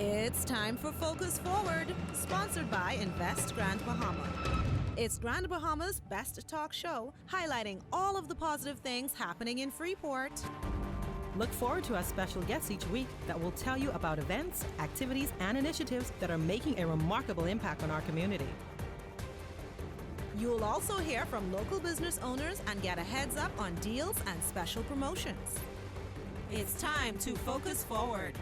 It's time for Focus Forward, sponsored by Invest Grand Bahama. It's Grand Bahama's best talk show, highlighting all of the positive things happening in Freeport. Look forward to our special guests each week that will tell you about events, activities, and initiatives that are making a remarkable impact on our community. You'll also hear from local business owners and get a heads up on deals and special promotions. It's time to Focus Forward.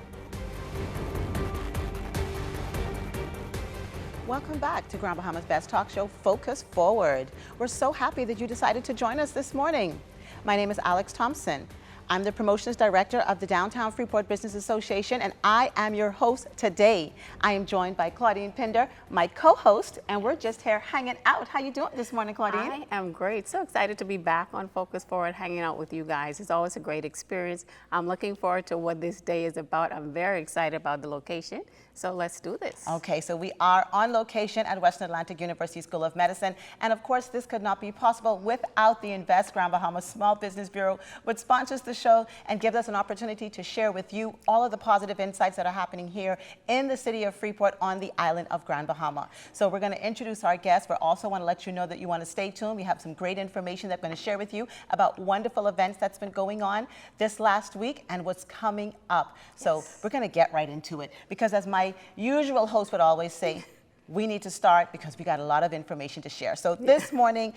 Welcome back to Grand Bahama's best talk show, Focus Forward. We're so happy that you decided to join us this morning. My name is Alex Thompson. I'm the Promotions Director of the Downtown Freeport Business Association, and I am your host today. I am joined by Claudine Pinder, my co-host, and we're just here hanging out. How you doing this morning, Claudine? I am great. So excited to be back on Focus Forward, hanging out with you guys. It's always a great experience. I'm looking forward to what this day is about. I'm very excited about the location. So let's do this. Okay, so we are on location at Western Atlantic University School of Medicine. And of course, this could not be possible without the Invest Grand Bahama Small Business Bureau, which sponsors the show and gives us an opportunity to share with you all of the positive insights that are happening here in the city of Freeport on the island of Grand Bahama. So we're going to introduce our guests. We also want to let you know that you want to stay tuned. We have some great information that we're going to share with you about wonderful events that's been going on this last week and what's coming up. So we're going to get right into it, because as my usual host would always say, we need to start because we got a lot of information to share. So this morning,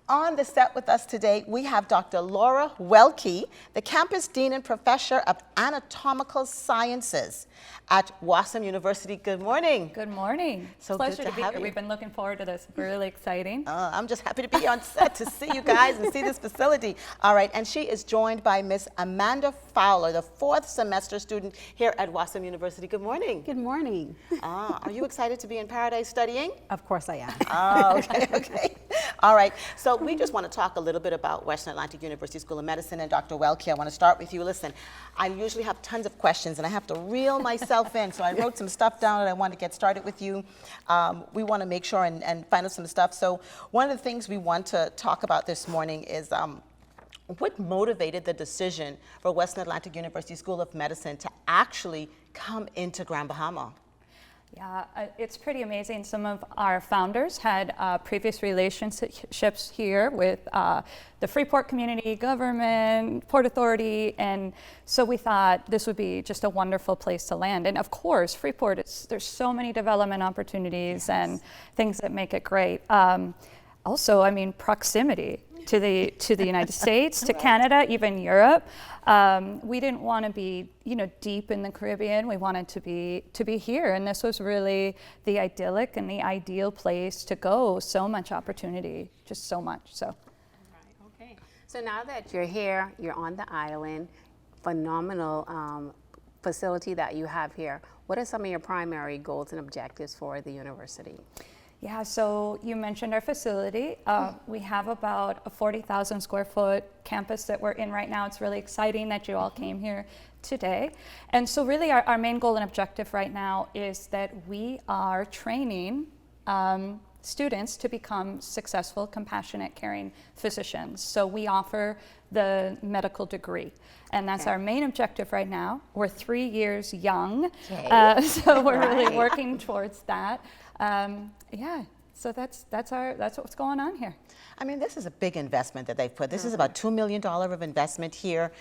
on the set with us today, we have Dr. Laura Welke, the Campus Dean and Professor of Anatomical Sciences at WASM University. Good morning. Good morning. So Pleasure good to to be have here. you. We've been looking forward to this. Really exciting. I'm just happy to be on set to see you guys and see this facility. All right, and she is joined by Miss Amanda Fowler, the fourth semester student here at WASM University. Good morning. Good morning. Are you excited to be in Paradise studying? Of course I am. Oh, okay, okay. All right, so we just want to talk a little bit about Western Atlantic University School of Medicine, and Dr. Welke, I want to start with you. Listen, I usually have tons of questions and I have to reel myself in, so I wrote some stuff down and I want to get started with you. We want to make sure and find out some stuff. So one of the things we want to talk about this morning is what motivated the decision for Western Atlantic University School of Medicine to actually come into Grand Bahama? Yeah, it's pretty amazing. Some of our founders had previous relationships here with the Freeport community, government, Port Authority, and so we thought this would be just a wonderful place to land. And of course, Freeport, there's so many development opportunities and things that make it great. Also, I mean, proximity to the United States, to Canada, even Europe. We didn't want to be, deep in the Caribbean. We wanted to be here, and this was really the idyllic and the ideal place to go. So much opportunity, just so much. So. Right, okay. So now that you're here, you're on the island, phenomenal facility that you have here. What are some of your primary goals and objectives for the university? Yeah, so you mentioned our facility. We have about a 40,000 square foot campus that we're in right now. It's really exciting that you all came here today. And so really our main goal and objective right now is that we are training students to become successful, compassionate, caring physicians. So we offer the medical degree. And that's our main objective right now. We're 3 years young, so we're really working towards that. Yeah, so that's what's going on here. I mean, this is a big investment that they've put. This is about $2 million of investment here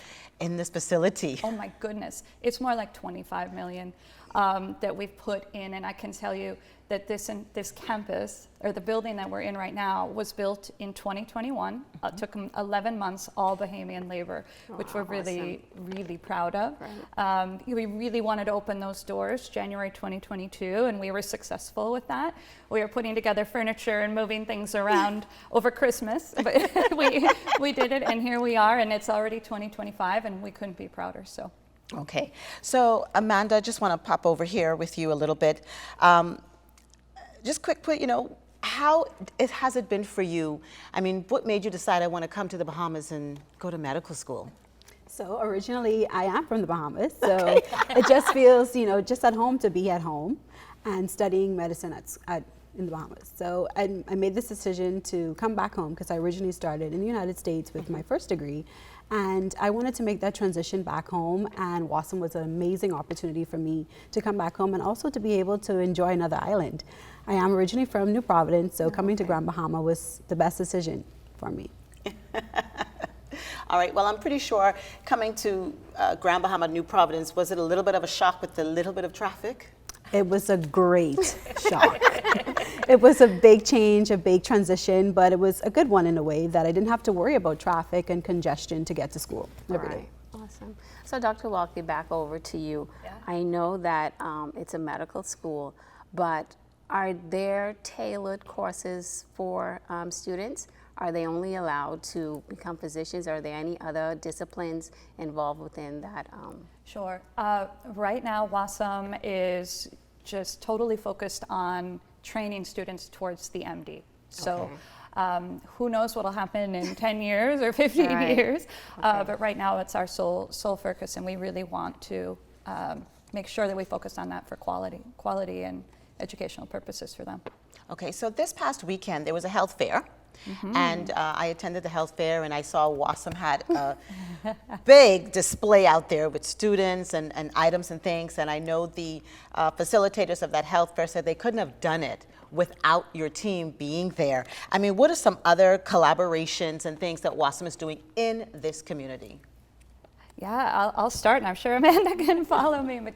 in this facility. Oh my goodness, it's more like 25 million that we've put in, and I can tell you that this campus, or the building that we're in right now, was built in 2021. It took 11 months, all Bahamian labor, which we're really, really proud of. Right. We really wanted to open those doors January 2022, and we were successful with that. We were putting together furniture and moving things around over Christmas, but we did it, and here we are, and it's already 2025, and we couldn't be prouder. So. Okay, so Amanda, I just want to pop over here with you a little bit. Just quick, how has it been for you? I mean, what made you decide I want to come to the Bahamas and go to medical school? So originally I am from the Bahamas, so it just feels, just at home to be at home and studying medicine in the Bahamas. So I made this decision to come back home because I originally started in the United States with my first degree. And I wanted to make that transition back home, and Wasson was an amazing opportunity for me to come back home and also to be able to enjoy another island. I am originally from New Providence, so coming to Grand Bahama was the best decision for me. All right, well, I'm pretty sure coming to Grand Bahama, New Providence, was it a little bit of a shock with the little bit of traffic? It was a great shock. It was a big change, a big transition, but it was a good one in a way that I didn't have to worry about traffic and congestion to get to school every day. Awesome. So Dr. Walkley, back over to you. Yeah. I know that it's a medical school, but are there tailored courses for students? Are they only allowed to become physicians? Are there any other disciplines involved within that? Sure. Right now, WASM is just totally focused on training students towards the MD. So who knows what will happen in 10 years or 15 years, but right now it's our sole focus, and we really want to make sure that we focus on that for quality and educational purposes for them. Okay, so this past weekend there was a health fair. And I attended the health fair, and I saw WASM had a big display out there with students and items and things. And I know the facilitators of that health fair said they couldn't have done it without your team being there. I mean, what are some other collaborations and things that WASM is doing in this community? Yeah, I'll start, and I'm sure Amanda can follow me. But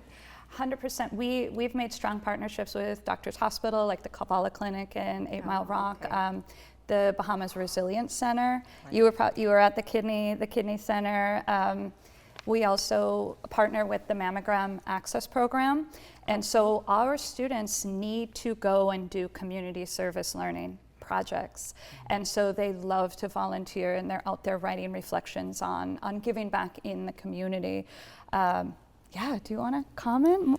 100%, we've made strong partnerships with Doctors Hospital, like the Kabbalah Clinic in 8 Mile Rock. The Bahamas Resilience Center. You were at the Kidney Center. We also partner with the Mammogram Access Program, and so our students need to go and do community service learning projects, and so they love to volunteer, and they're out there writing reflections on giving back in the community. Yeah, do you want to comment?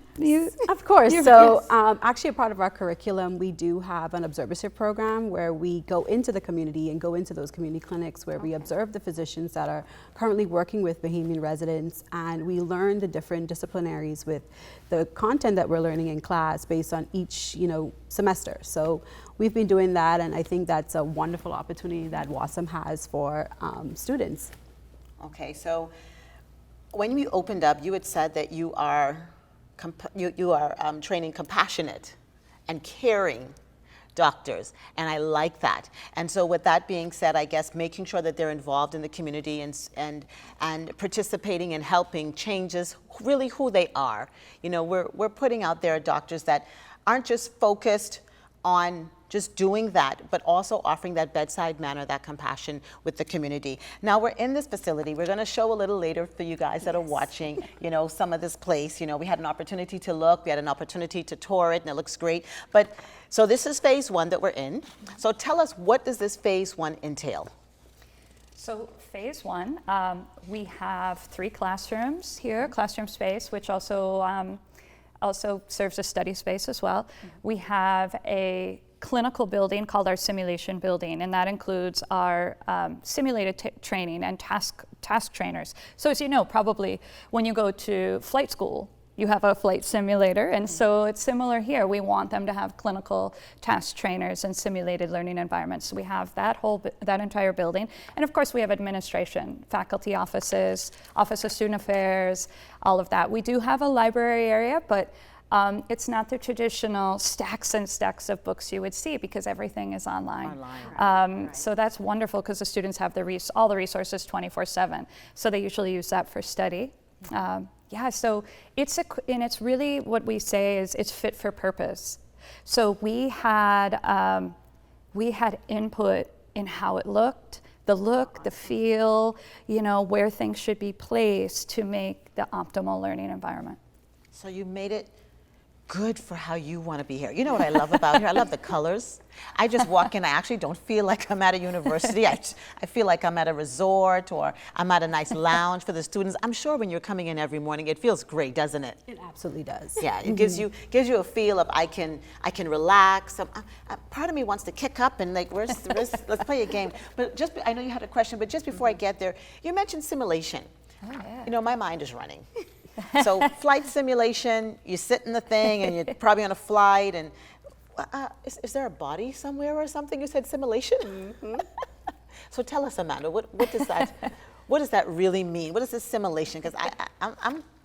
Of course. So actually a part of our curriculum, we do have an observership program where we go into the community and go into those community clinics where we observe the physicians that are currently working with Bahamian residents, and we learn the different disciplinaries with the content that we're learning in class based on each semester. So we've been doing that, and I think that's a wonderful opportunity that WASM has for students. Okay, so when you opened up, you had said that you are training compassionate and caring doctors, and I like that. And so with that being said, I guess making sure that they're involved in the community and participating and helping changes really who they are. We're putting out there doctors that aren't just focused on just doing that, but also offering that bedside manner, that compassion with the community. Now we're in this facility. We're going to show a little later for you guys that are watching, some of this place. We had an opportunity to look, we had an opportunity to tour it, and it looks great. But so this is phase 1 that we're in. So tell us, what does this phase 1 entail? So phase 1, we have 3 classrooms here, classroom space, which also serves as study space as well. We have a clinical building called our simulation building, and that includes our simulated training and task trainers. So as you know, probably when you go to flight school, you have a flight simulator, and so it's similar here. We want them to have clinical task trainers and simulated learning environments. So we have that entire building, and of course we have administration, faculty offices, Office of Student Affairs, all of that. We do have a library area, but it's not the traditional stacks and stacks of books you would see, because everything is online. So that's wonderful, because the students have all the resources 24/7. So they usually use that for study. So it's really what we say is it's fit for purpose. So we had input in how it looked, the feel, where things should be placed to make the optimal learning environment. So you made it good for how you want to be here. You know what I love about here? I love the colors. I just walk in, I actually don't feel like I'm at a university. I feel like I'm at a resort, or I'm at a nice lounge for the students. I'm sure when you're coming in every morning, it feels great, doesn't it? It absolutely does. Yeah, it gives you a feel of I can relax. Part of me wants to kick up and let's play a game. But I know you had a question, but just before I get there, you mentioned simulation. Oh, yeah. My mind is running. So flight simulation, you sit in the thing and you're probably on a flight, and is there a body somewhere or something? You said simulation? So tell us, Amanda, what does that, What does that really mean? What is this simulation? Because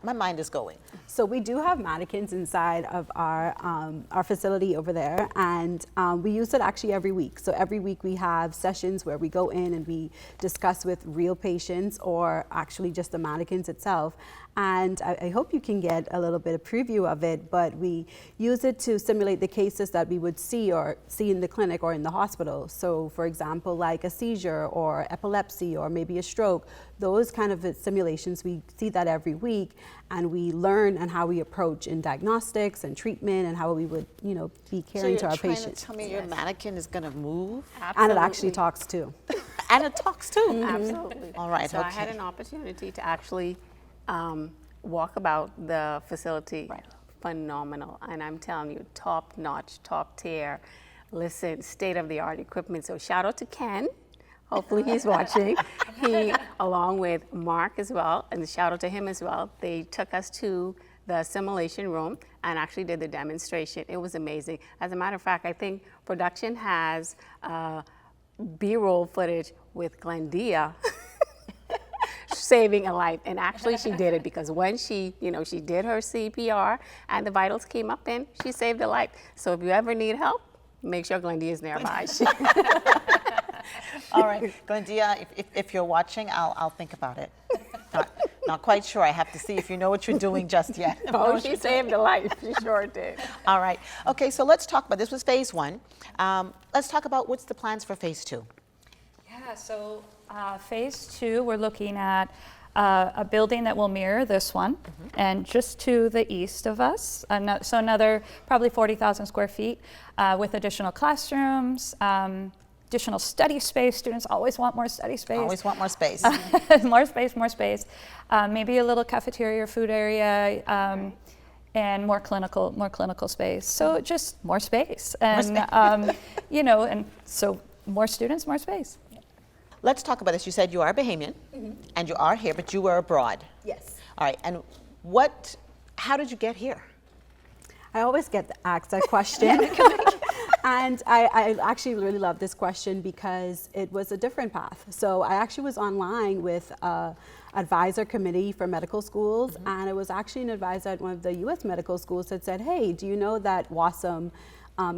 my mind is going. So we do have mannequins inside of our facility over there, and we use it actually every week. So every week we have sessions where we go in and we discuss with real patients or actually just the mannequins itself. And I hope you can get a little bit of preview of it, but we use it to simulate the cases that we would see in the clinic or in the hospital. So for example, like a seizure or epilepsy or maybe a stroke, those kind of simulations, we see that every week, and we learn and how we approach in diagnostics and treatment and how we would, be caring to our patients. So you're trying to tell me your mannequin is going to move? Absolutely. And it actually talks too. And it talks too? Absolutely. All right, So okay. I had an opportunity to actually walk about the facility. Right. Phenomenal. And I'm telling you, top notch, top tier. Listen, state of the art equipment. So shout out to Ken. Hopefully he's watching. He, along with Mark as well, and shout out to him as well, they took us to the simulation room and actually did the demonstration. It was amazing. As a matter of fact, I think production has B-roll footage with Glendea saving a life. And actually she did it because when she did her CPR and the vitals came up in, she saved a life. So if you ever need help, make sure Glendea is nearby. All right, Glendea, if you're watching, I'll think about it. Not quite sure. I have to see if you know what you're doing just yet. Oh, she saved a life. She sure did. All right. Okay, so let's talk about, this was phase one. Let's talk about what's the plans for phase two. Yeah, so phase two, we're looking at a building that will mirror this one, and just to the east of us, so another probably 40,000 square feet with additional classrooms, additional study space. Students always want more study space. Always want more space. More space. Maybe a little cafeteria or food area. And more clinical space. So just more space, and and so more students, more space. Let's talk about this. You said you are Bahamian, and you are here, but you were abroad. Yes. All right, and how did you get here? I always get asked that question. And I actually really love this question because it was a different path. So I actually was online with an advisor committee for medical schools, and it was actually an advisor at one of the U.S. medical schools that said, hey, do you know that WASM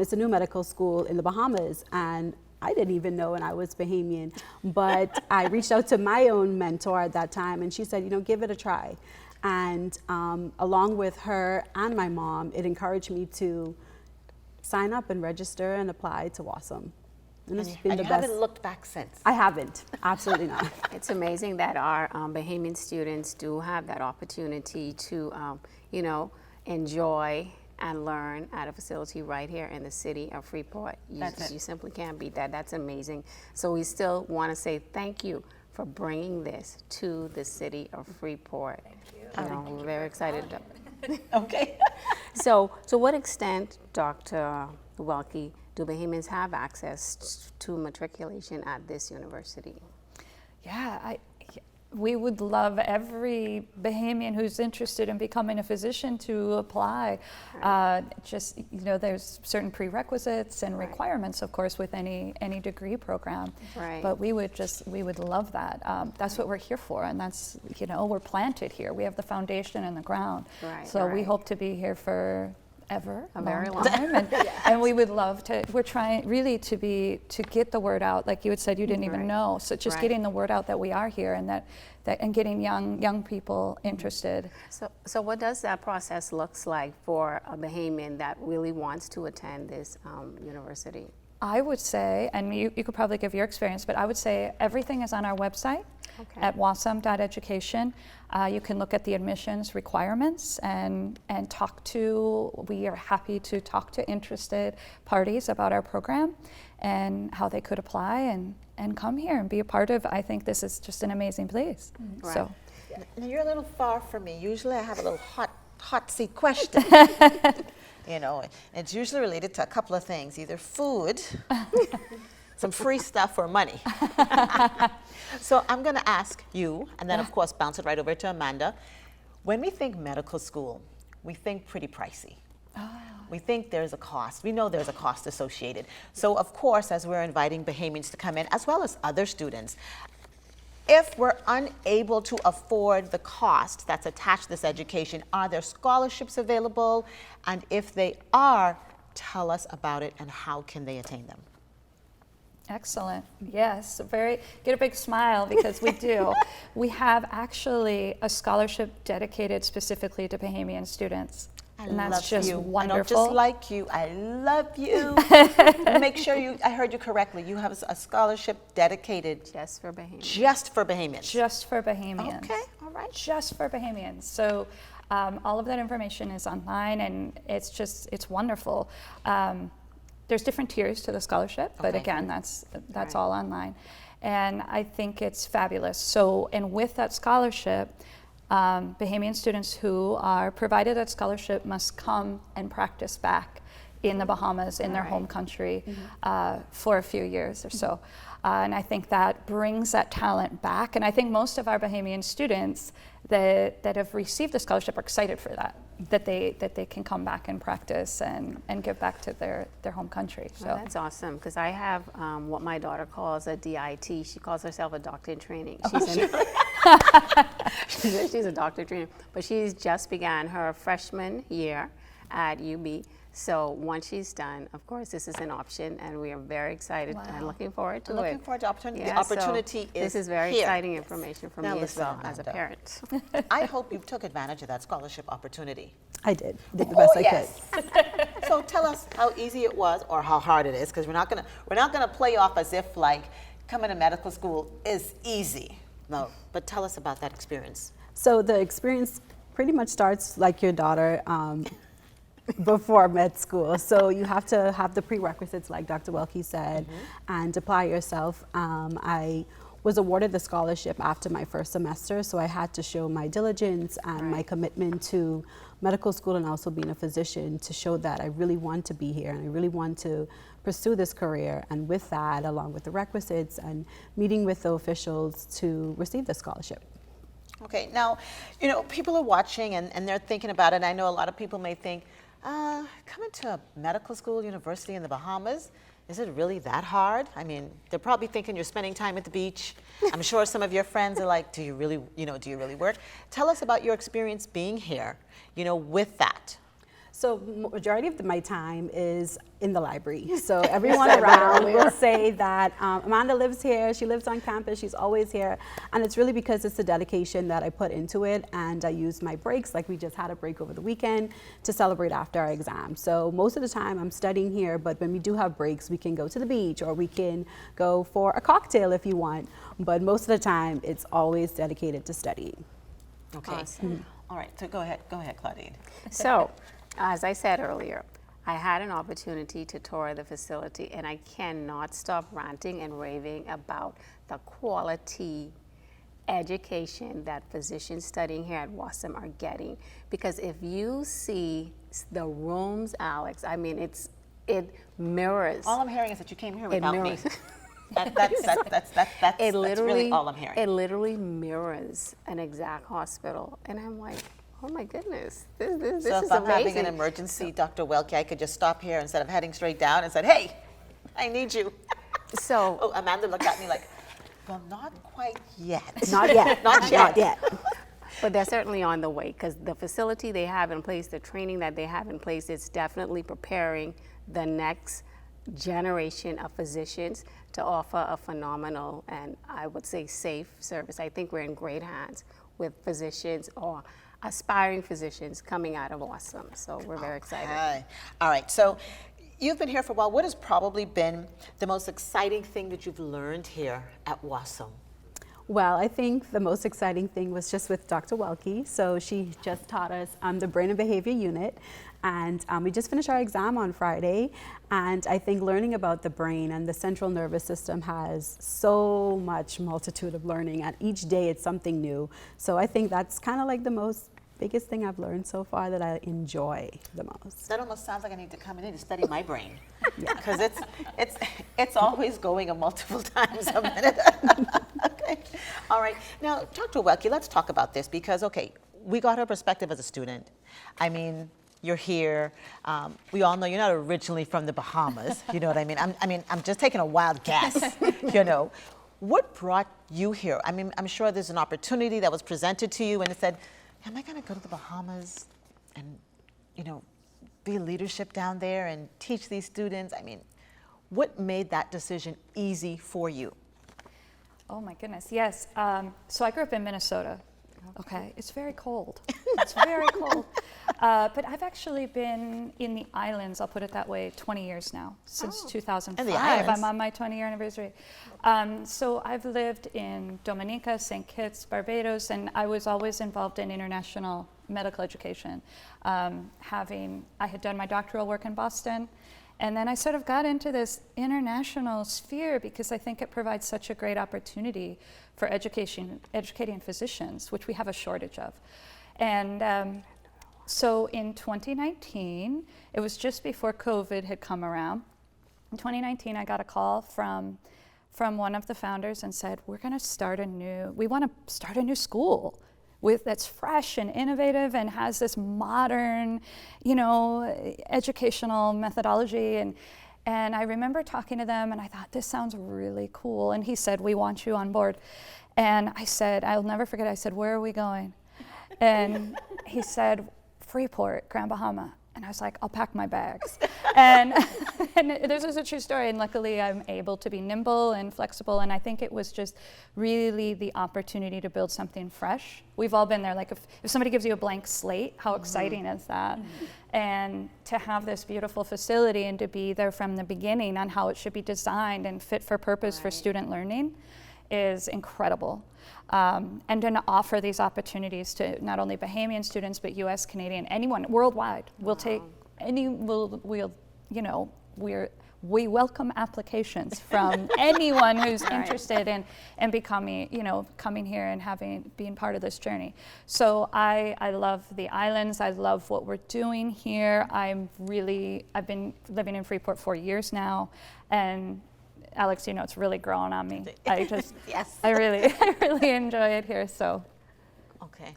is a new medical school in the Bahamas? And I didn't even know, and I was Bahamian. But I reached out to my own mentor at that time, and she said, give it a try. And along with her and my mom, it encouraged me to sign up and register and apply to WASM. And it's been the you best. haven't looked back since? I haven't, absolutely not. It's amazing that our Bahamian students do have that opportunity to, enjoy and learn at a facility right here in the city of Freeport. You simply can't beat that. That's amazing. So we still want to say thank you for bringing this to the city of Freeport. Thank you. We're very excited. Okay. So to what extent, Dr. Welke, do Bahamians have access to matriculation at this university? Yeah, we would love every Bahamian who's interested in becoming a physician to apply. Right. There's certain prerequisites and requirements, of course, with any degree program. Right. But we would love that. That's what we're here for, and that's, we're planted here. We have the foundation in the ground. Right. So we hope to be here for ever, a very long time, and we would love to. We're trying really to get the word out, like you had said, you didn't even know. So just getting the word out that we are here, and that and getting young people interested. So what does that process looks like for a Bahamian that really wants to attend this university? I would say, and you could probably give your experience, but I would say everything is on our website at wasm.education. You can look at the admissions requirements and we are happy to talk to interested parties about our program and how they could apply and come here and be a part of. I think this is just an amazing place. Right. So, Now you're a little far from me. Usually I have a little hot seat question. It's usually related to a couple of things, either food, some free stuff, or money. So I'm going to ask you, and then of course bounce it right over to Amanda. When we think medical school, we think pretty pricey. We think there's a cost. We know there's a cost associated. So of course, as we're inviting Bahamians to come in, as well as other students, If we're unable to afford the cost that's attached to this education, are there scholarships available? And if they are, tell us about it and how can they attain them? Excellent. Yes, get a big smile because we do. We have actually a scholarship dedicated specifically to Bahamian students. And that's just wonderful. I don't just like you, I love you. Make sure I heard you correctly. You have a scholarship dedicated Just for Bahamians. just for Bahamians. Just for Bahamians. Okay, all right. Just for Bahamians. So all of that information is online, and it's wonderful. There's different tiers to the scholarship, but again, that's Right. all online. And I think it's fabulous. So, and with that scholarship, Bahamian students who are provided that scholarship must come and practice back in the Bahamas, in their home country, for a few years or so. And I think that brings that talent back. And I think most of our Bahamian students that have received the scholarship are excited for that they can come back and practice and give back to their home country. So Well, that's awesome, because I have what my daughter calls a DIT. She calls herself a doctor in training. She's a doctor in training, but she's just began her freshman year at UB. So once she's done, of course, this is an option, and we are very excited and looking forward to it. Looking forward to opportunity. Yeah, The opportunity so is this is very here. exciting information for Now me as listen, well as a Amanda. parent. I hope you took advantage of that scholarship opportunity. I did the best I could. So tell us how easy it was or how hard it is, because we're not gonna play off as if like coming to medical school is easy. No, but tell us about that experience. So the experience pretty much starts like your daughter before med school. So you have to have the prerequisites like Dr. Welke said and apply yourself. I was awarded the scholarship after my first semester, so I had to show my diligence and my commitment to medical school and also being a physician to show that I really want to be here and I really want to pursue this career. And with that, along with the requisites and meeting with the officials to receive the scholarship. Okay, now, people are watching and they're thinking about it. I know a lot of people may think, coming to a medical school, university in the Bahamas, is it really that hard? I mean, they're probably thinking you're spending time at the beach. I'm sure some of your friends are like, do you really work? Tell us about your experience being here, with that. So majority of my time is in the library. So everyone around will say that Amanda lives here, she lives on campus, she's always here. And it's really because it's the dedication that I put into it, and I use my breaks, like we just had a break over the weekend, to celebrate after our exam. So most of the time I'm studying here, but when we do have breaks, we can go to the beach or we can go for a cocktail if you want. But most of the time it's always dedicated to studying. Okay. Awesome. All right, so go ahead, Claudine. So, as I said earlier, I had an opportunity to tour the facility, and I cannot stop ranting and raving about the quality education that physicians studying here at WASM are getting. Because if you see the rooms, Alex, I mean, it mirrors. All I'm hearing is that you came here without me. mirrors. That's really all I'm hearing. It literally mirrors an exact hospital, and I'm like, oh my goodness, this So is if I'm having amazing. an emergency, Dr. Welke, I could just stop here instead of heading straight down and said, hey, I need you. So, Oh, Amanda looked at me like, well, not quite yet. Not yet. Not yet. Not yet. but they're certainly on the way, because the facility they have in place, the training that they have in place, is definitely preparing the next generation of physicians to offer a phenomenal and, I would say, safe service. I think we're in great hands with physicians or aspiring physicians coming out of WASM. So we're very excited. Okay. All right. So you've been here for a while. What has probably been the most exciting thing that you've learned here at WASM? Well, I think the most exciting thing was just with Dr. Welke. So she just taught us the Brain and Behavior Unit, and we just finished our exam on Friday. And I think learning about the brain and the central nervous system has so much multitude of learning, and each day it's something new. So I think that's kind of like the biggest thing I've learned so far that I enjoy the most. That almost sounds like I need to come in and study my brain, because it's always going a multiple times a minute. Okay. All right. Now, Dr. Welke, let's talk about this, because we got her perspective as a student. I mean, you're here. We all know you're not originally from the Bahamas. You know what I mean? I'm just taking a wild guess. What brought you here? I mean, I'm sure there's an opportunity that was presented to you and it said, am I going to go to the Bahamas and, you know, be leadership down there and teach these students? I mean, what made that decision easy for you? Oh my goodness, yes. So I grew up in Minnesota. Okay, it's very cold. It's very cold. But I've actually been in the islands, I'll put it that way, 20 years now, since 2005. In the islands? I'm on my 20-year anniversary. So I've lived in Dominica, St. Kitts, Barbados, and I was always involved in international medical education. I had done my doctoral work in Boston, and then I sort of got into this international sphere because I think it provides such a great opportunity for educating physicians, which we have a shortage of. And so in 2019, it was just before COVID had come around. In 2019, I got a call from one of the founders and said, we want to start a new school that's fresh and innovative and has this modern, educational methodology. And I remember talking to them and I thought, this sounds really cool. And he said, we want you on board. And I said, I'll never forget, I said, where are we going? And he said, Freeport, Grand Bahama. And I was like, I'll pack my bags. and this is a true story. And luckily I'm able to be nimble and flexible. And I think it was just really the opportunity to build something fresh. We've all been there. Like if somebody gives you a blank slate, how exciting is that? And to have this beautiful facility and to be there from the beginning on how it should be designed and fit for purpose for student learning is incredible. And then to offer these opportunities to not only Bahamian students, but US, Canadian, anyone worldwide. We'll take we welcome applications from anyone who's interested in becoming, coming here and being part of this journey. So I love the islands. I love what we're doing here. I've been living in Freeport for years now, and Alex, it's really growing on me. Yes. I really enjoy it here. So. Okay.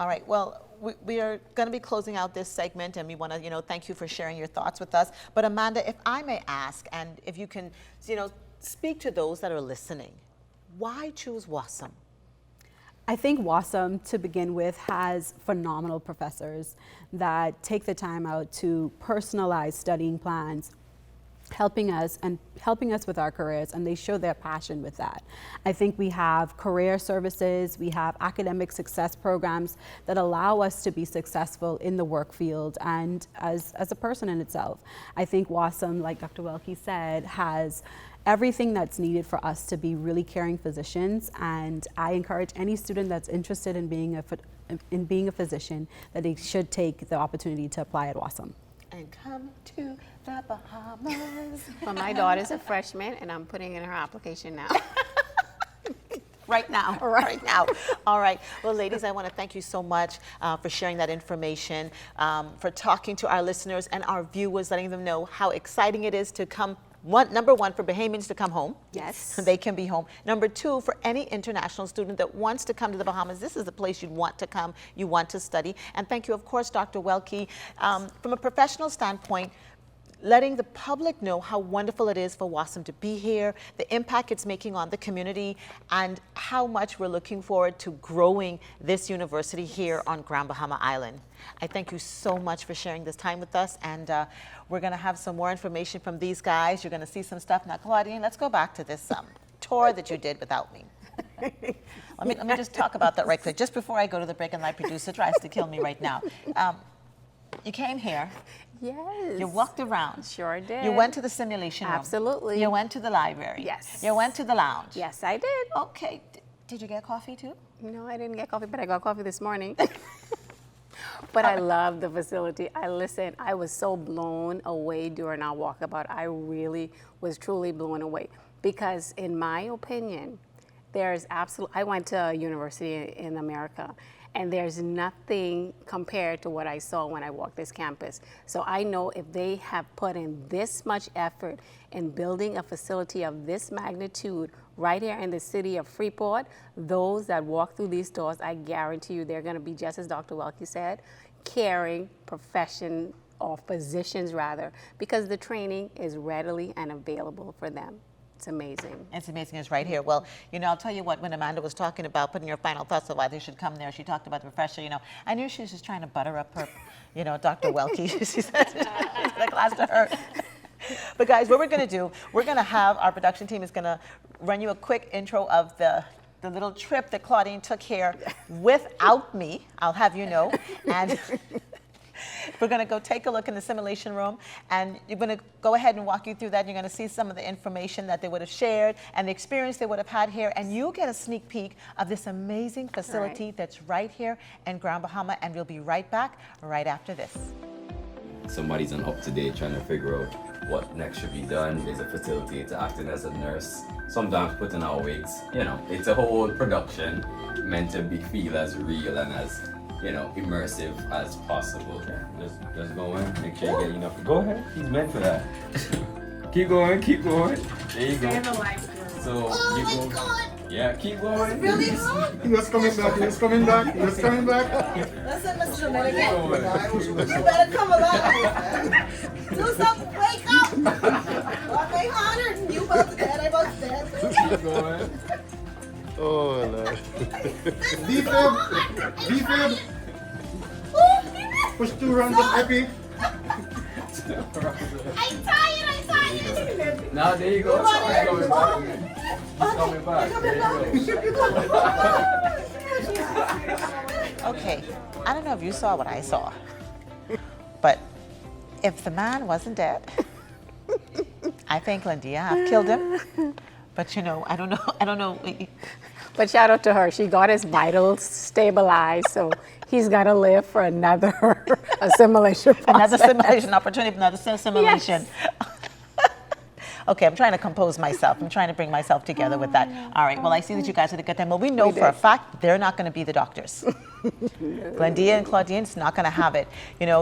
All right. Well, we are going to be closing out this segment, and we want to, thank you for sharing your thoughts with us. But Amanda, if I may ask, and if you can, speak to those that are listening, why choose WASM? I think WASM, to begin with, has phenomenal professors that take the time out to personalize studying plans, helping us with our careers, and they show their passion with that. I think we have career services, we have academic success programs that allow us to be successful in the work field and as a person in itself. I think WASM, like Dr. Welke said, has everything that's needed for us to be really caring physicians, and I encourage any student that's interested in being a physician that they should take the opportunity to apply at WASM. And come to the Bahamas. Well, my daughter's a freshman, and I'm putting in her application now. Right now. All right. Well, ladies, I want to thank you so much for sharing that information, for talking to our listeners and our viewers, letting them know how exciting it is to come. Number one, for Bahamians to come home. Yes. They can be home. Number two, for any international student that wants to come to the Bahamas, this is the place you'd want to come, you want to study. And thank you, of course, Dr. Welke. From a professional standpoint, letting the public know how wonderful it is for WASM to be here, the impact it's making on the community, and how much we're looking forward to growing this university here on Grand Bahama Island. I thank you so much for sharing this time with us, and we're going to have some more information from these guys. You're going to see some stuff. Now, Claudine, let's go back to this tour that you did without me. Let me just talk about that right quick. Just before I go to the break, and my producer tries to kill me right now. You came here. Yes. You walked around. Sure did. You went to the simulation room. Absolutely. You went to the library. Yes. You went to the lounge. Yes, I did. Okay. Did you get coffee too? No, I didn't get coffee, but I got coffee this morning. But I love the facility. I was so blown away during our walkabout. I really was truly blown away because, in my opinion, I went to a university in America, and there's nothing compared to what I saw when I walked this campus. So I know if they have put in this much effort in building a facility of this magnitude right here in the city of Freeport, those that walk through these doors, I guarantee you they're gonna be, just as Dr. Welke said, caring profession or physicians rather, because the training is readily and available for them. It's amazing. It's amazing. It's right here. Well, I'll tell you what, when Amanda was talking about putting your final thoughts of why they should come there, she talked about the refresher, I knew she was just trying to butter up her, Dr. Welke. She said, it's like last to her. But guys, what we're going to do, we're going to have, our production team is going to run you a quick intro of the little trip that Claudine took here without me, I'll have you know. And we're going to go take a look in the simulation room, and you're going to go ahead and walk you through that. You're going to see some of the information that they would have shared and the experience they would have had here, and you'll get a sneak peek of this amazing facility that's right here in Grand Bahama, and we'll be right back right after this. Somebody's on up to date trying to figure out what next should be done. There's a facilitator acting as a nurse, sometimes putting our wigs. It's a whole production meant to feel as real and as immersive as possible. Just go in, make sure you get enough. Go ahead, he's meant for that. Keep going. There you go. So you go. Yeah, keep going. Really hot? He was coming back. Listen, Mr. Dominican, you better come along. Do something, wake up. Okay, hotter than you both dead, I both dead. Keep going. Oh, Lord. Defib. Push 2 rounds of epi. I'm tired. Now there you go. He's coming back. There you go. Okay, I don't know if you saw what I saw, but if the man wasn't dead, I think Lindia have killed him. But I don't know. But shout out to her. She got his vitals stabilized, so he's got to live for another assimilation process. Another simulation opportunity, another simulation. Yes. Okay, I'm trying to compose myself. I'm trying to bring myself together with that. All right, well, I see that you guys had a good time. Well, we know for a fact they're not going to be the doctors. Glendia and Claudine's not going to have it.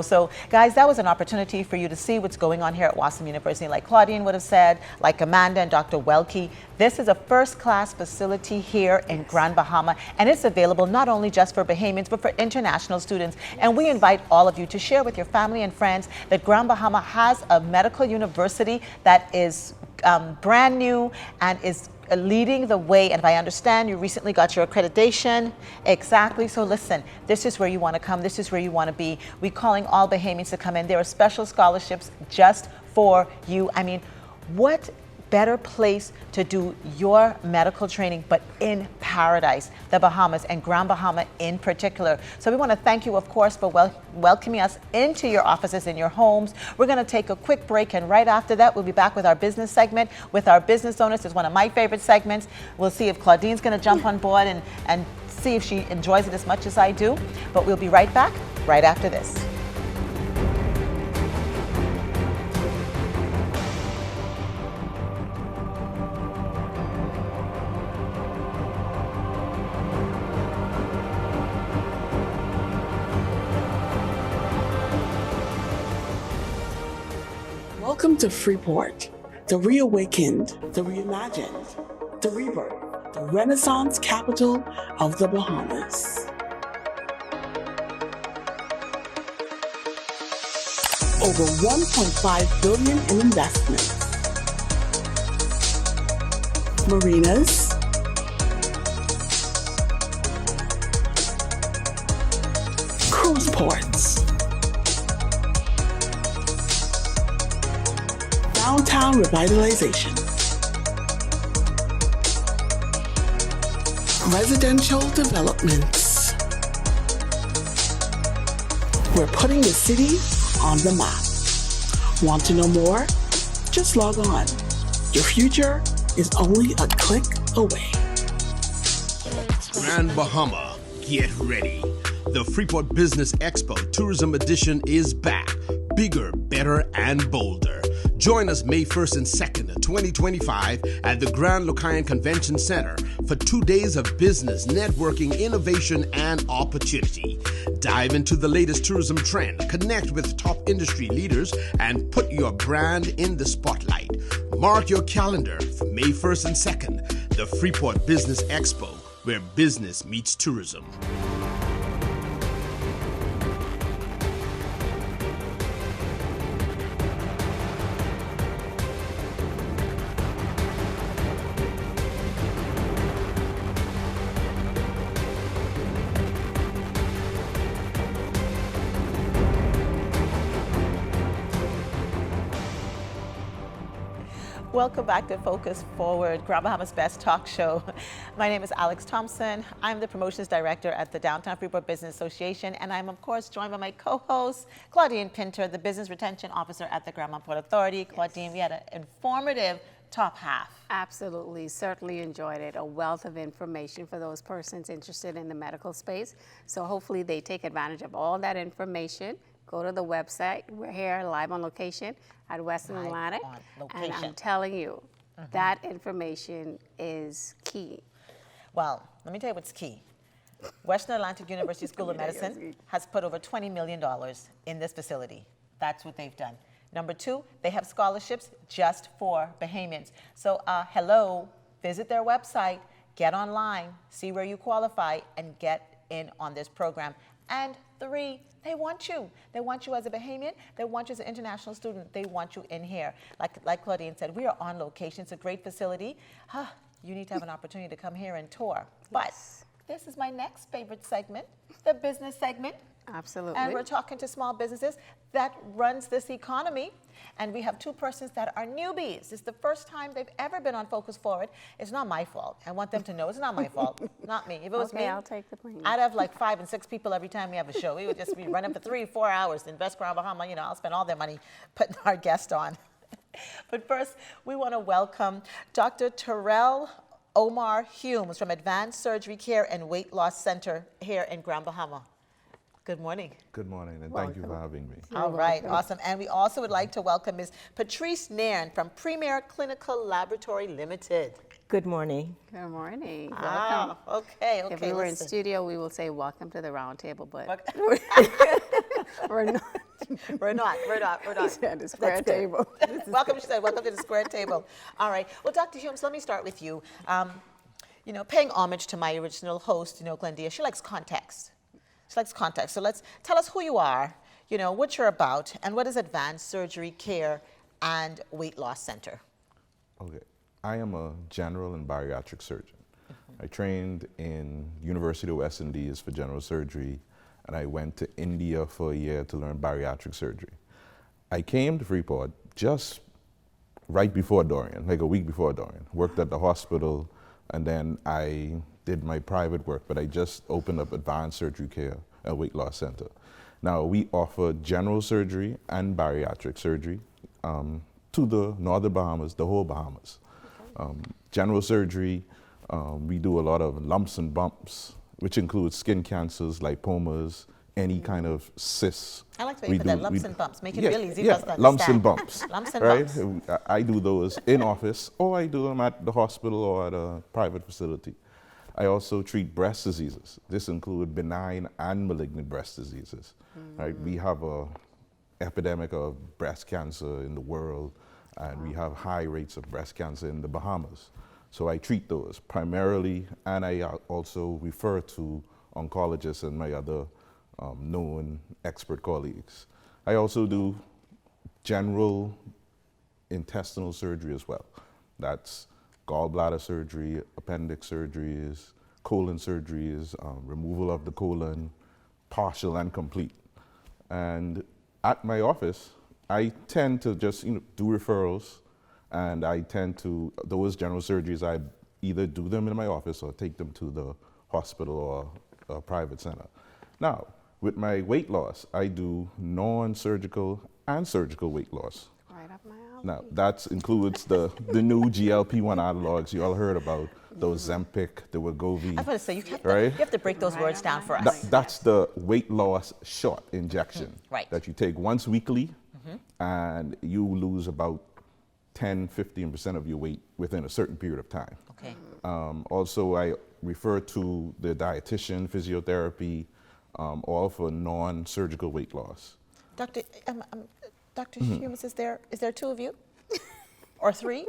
So guys, that was an opportunity for you to see what's going on here at Wasam University. Like Claudine would have said, like Amanda and Dr. Welke, this is a first-class facility here in Grand Bahama, and it's available not only just for Bahamians, but for international students. And we invite all of you to share with your family and friends that Grand Bahama has a medical university that is brand new and is leading the way. And if I understand, you recently got your accreditation. Exactly. So listen, this is where you want to come. This is where you want to be. We're calling all Bahamians to come in. There are special scholarships just for you. I mean, what better place to do your medical training but in paradise, the Bahamas, and Grand Bahama in particular. So we want to thank you, of course, for welcoming us into your offices, in your homes. We're going to take a quick break, and right after that, we'll be back with our business segment with our business owners. It's one of my favorite segments. We'll see if Claudine's going to jump on board and see if she enjoys it as much as I do. But we'll be right back right after this. Welcome to Freeport, the reawakened, the reimagined, the rebirth, the Renaissance capital of the Bahamas. Over $1.5 billion in investments. Marinas, cruise ports, downtown revitalization, residential developments. We're putting the city on the map. Want to know more? Just log on. Your future is only a click away. Grand Bahama, get ready. The Freeport Business Expo Tourism Edition is back. Bigger, better, and bolder. Join us May 1st and 2nd, 2025 at the Grand Locayan Convention Center for 2 days of business, networking, innovation, and opportunity. Dive into the latest tourism trend, connect with top industry leaders, and put your brand in the spotlight. Mark your calendar for May 1st and 2nd, the Freeport Business Expo, where business meets tourism. Welcome back to Focus Forward, Grand Bahama's best talk show. My name is Alex Thompson. I'm the promotions director at the Downtown Freeport Business Association, and I'm of course joined by my co-host, Claudine Pinter, the business retention officer at the Grand Bahama Port Authority. Claudine, we had an informative top half. Absolutely, certainly enjoyed it. A wealth of information for those persons interested in the medical space. So hopefully they take advantage of all that information. Go to the website. We're here live on location at Western Atlantic. And I'm telling you, that information is key. Well, let me tell you what's key. Western Atlantic University School of Medicine has put over $20 million in this facility. That's what they've done. Number two, they have scholarships just for Bahamians. So hello, visit their website, get online, see where you qualify, and get in on this program. And three, they want you. They want you as a Bahamian. They want you as an international student. They want you in here. Like Claudine said, we are on location. It's a great facility. You need to have an opportunity to come here and tour. But this is my next favorite segment, the business segment. Absolutely. And we're talking to small businesses that runs this economy. And we have two persons that are newbies. It's the first time they've ever been on Focus Forward. It's not my fault. I want them to know it's not my fault. Not me. If it was me, I'll take the blame. I'd have like 5 and 6 people every time we have a show. We would just be running for 3-4 hours to invest Grand Bahama. You know, I'll spend all their money putting our guest on. But first, we want to welcome Dr. Terrell Omar Humes from Advanced Surgery Care and Weight Loss Center here in Grand Bahama. Good morning. Good morning, and thank you for having me. All right, awesome. And we also would like to welcome Ms. Patrice Nairn from Premier Clinical Laboratory Limited. Good morning. Good morning. Welcome. Okay. If we were in studio, we will say welcome to the round table, but we're not. We're not. He said the square table. Welcome, she said, welcome to the square table. All right. Well, Dr. Humes, let me start with you. You know, paying homage to my original host, Glendea, she likes context. So let's tell us who you are, what you're about, and what is Advanced Surgery Care and Weight Loss Center. Okay. I am a general and bariatric surgeon. I trained in University of West Indies for general surgery, and I went to India for a year to learn bariatric surgery. I came to Freeport just right before Dorian, like a week before Dorian. Worked at the hospital, and then I did my private work, but I just opened up Advanced Surgery Care and Weight Loss Center. Now, we offer general surgery and bariatric surgery to the Northern Bahamas, the whole Bahamas. General surgery, we do a lot of lumps and bumps, which includes skin cancers, lipomas, any kind of cysts. I like the way you put that, lumps and bumps. Make it really easy for us to understand. Lumps and bumps. Lumps and right? bumps. I do those in office, or I do them at the hospital or at a private facility. I also treat breast diseases. This includes benign and malignant breast diseases. Right? We have a epidemic of breast cancer in the world, and we have high rates of breast cancer in the Bahamas. So I treat those primarily, and I also refer to oncologists and my other known expert colleagues. I also do general intestinal surgery as well. That's gallbladder surgery, appendix surgeries, colon surgeries, removal of the colon, partial and complete. And at my office, I tend to just do referrals, and I tend to, those general surgeries, I either do them in my office or take them to the hospital or a private center. Now, with my weight loss, I do non-surgical and surgical weight loss. Right up my alley. Now, that includes the new GLP-1 analogs you all heard about, those Zempic, the Wegovy. I was going to say, you have to break those words down for us. That's the weight loss shot injection that you take once weekly, and you lose about 10-15% of your weight within a certain period of time. Okay. Also, I refer to the dietitian, physiotherapy, all for non-surgical weight loss. Dr. Humes, is there two of you? Or three?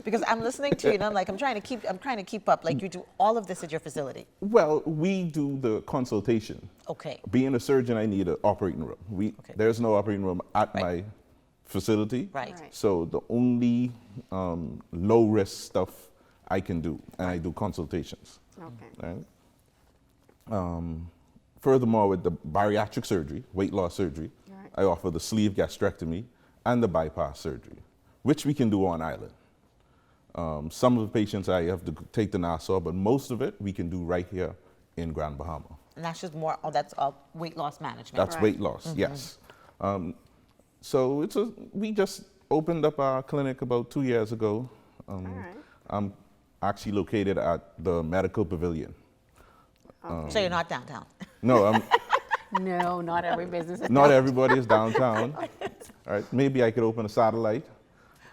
Because I'm listening to you and I'm like, I'm trying to keep up. Like, you do all of this at your facility. Well, we do the consultation. Okay. Being a surgeon, I need an operating room. There's no operating room at my facility. Right. So the only low risk stuff I can do, and I do consultations. Okay. Right? Furthermore, with the bariatric surgery, weight loss surgery, I offer the sleeve gastrectomy and the bypass surgery, which we can do on island. Some of the patients I have to take to Nassau, but most of it we can do right here in Grand Bahama. And that's just more, that's weight loss management. That's weight loss, yes. So we just opened up our clinic about 2 years ago. I'm actually located at the Medical Pavilion. So you're not downtown? No, No, not every business is not everybody is downtown. All right, maybe I could open a satellite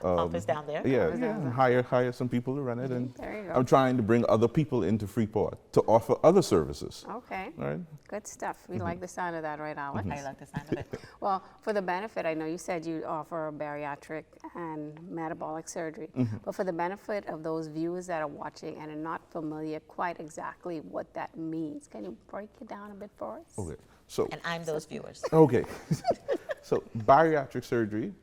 Office down there? Yeah, hire some people to run it, and There you go. I'm trying to bring other people into Freeport to offer other services. Okay. Right? Good stuff. We like the sound of that, right, Alex? I like the sound of it. Well, for the benefit, I know you said you offer bariatric and metabolic surgery, but for the benefit of those viewers that are watching and are not familiar quite exactly what that means, can you break it down a bit for us? Okay. So And I'm those viewers. okay. So bariatric surgery,